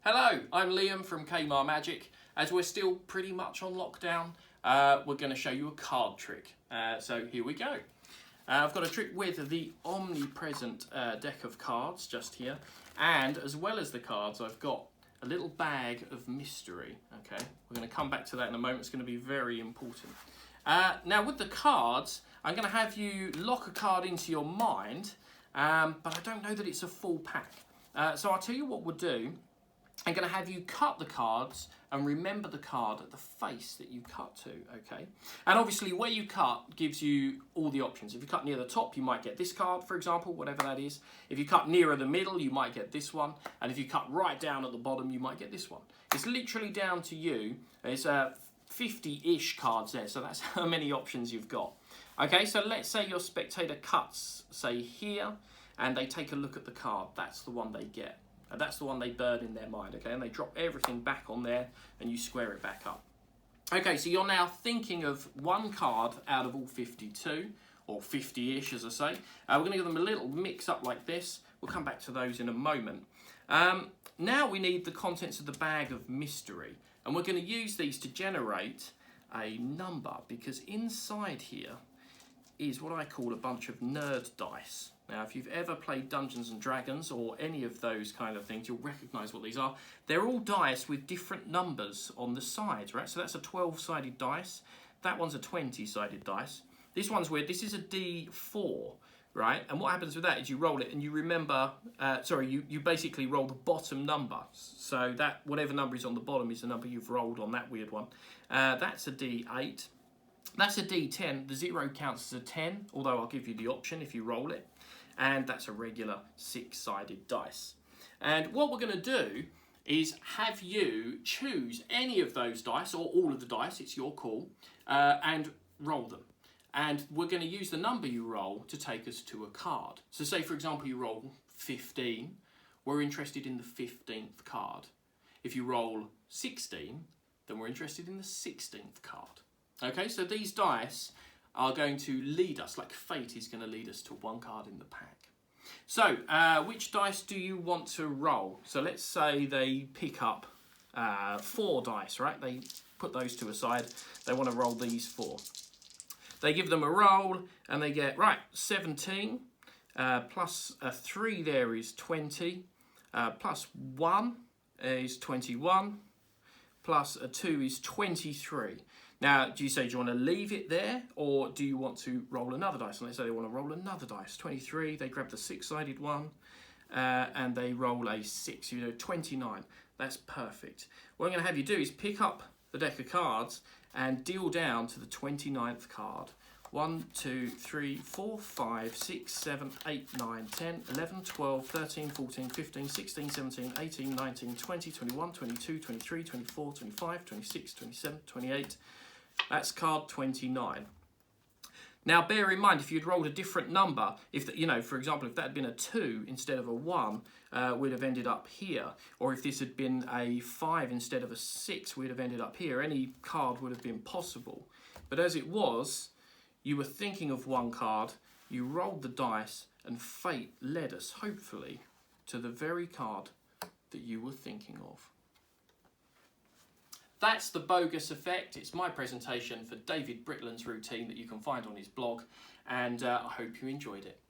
Hello, I'm Liam from Kmart Magic. As we're still pretty much on lockdown, we're going to show you a card trick. So here we go. I've got a trick with the omnipresent deck of cards just here. And as well as the cards, I've got a little bag of mystery. Okay, we're going to come back to that in a moment. It's going to be very important. Now with the cards, I'm going to have you lock a card into your mind, but I don't know that it's a full pack. So I'll tell you what we'll do. I'm going to have you cut the cards and remember the card at the face that you cut to, okay? And obviously where you cut gives you all the options. If you cut near the top, you might get this card, for example, whatever that is. If you cut nearer the middle, you might get this one. And if you cut right down at the bottom, you might get this one. It's literally down to you. There's 50-ish cards there, so that's how many options you've got. Okay, so let's say your spectator cuts, say here, and they take a look at the card. That's the one they get. And that's the one they burn in their mind, okay? And they drop everything back on there and you square it back up. Okay, so you're now thinking of one card out of all 52, or 50-ish as I say. We're going to give them a little mix up like this. We'll come back to those in a moment. Now we need the contents of the bag of mystery. And we're going to use these to generate a number, because inside here is what I call a bunch of nerd dice. Now, if you've ever played Dungeons and Dragons or any of those kind of things, you'll recognise what these are. They're all dice with different numbers on the sides, right? So that's a 12-sided dice. That one's a 20-sided dice. This one's weird. This is a D4, right? And what happens with that is you roll it and you remember, you basically roll the bottom number. So that whatever number is on the bottom is the number you've rolled on that weird one. That's a D8. That's a D10. The 0 counts as a 10, although I'll give you the option if you roll it. And that's a regular 6-sided dice. And what we're going to do is have you choose any of those dice, or all of the dice, it's your call, and roll them. And we're going to use the number you roll to take us to a card. So say, for example, you roll 15, we're interested in the 15th card. If you roll 16, then we're interested in the 16th card. Okay, so these dice are going to lead us, like fate is going to lead us to one card in the pack. So, which dice do you want to roll? So let's say they pick up 4 dice, right? They put those to a side. They want to roll these 4. They give them a roll and they get, right, 17 plus a 3 there is 20, plus 1 is 21, plus a 2 is 23. Now, do you want to leave it there, or do you want to roll another dice? And let's say they want to roll another dice. 23, they grab the 6-sided one, and they roll a 6, 29. That's perfect. What I'm going to have you do is pick up the deck of cards and deal down to the 29th card. 1, 2, 3, 4, 5, 6, 7, 8, 9, 10, 11, 12, 13, 14, 15, 16, 17, 18, 19, 20, 21, 22, 23, 24, 25, 26, 27, 28. That's card 29. Now, bear in mind, if you'd rolled a different number, for example, if that had been a 2 instead of a 1, we'd have ended up here. Or if this had been a 5 instead of a 6, we'd have ended up here. Any card would have been possible. But as it was, you were thinking of one card, you rolled the dice, and fate led us, hopefully, to the very card that you were thinking of. That's the Bogus Effect. It's my presentation for David Britland's routine that you can find on his blog, and I hope you enjoyed it.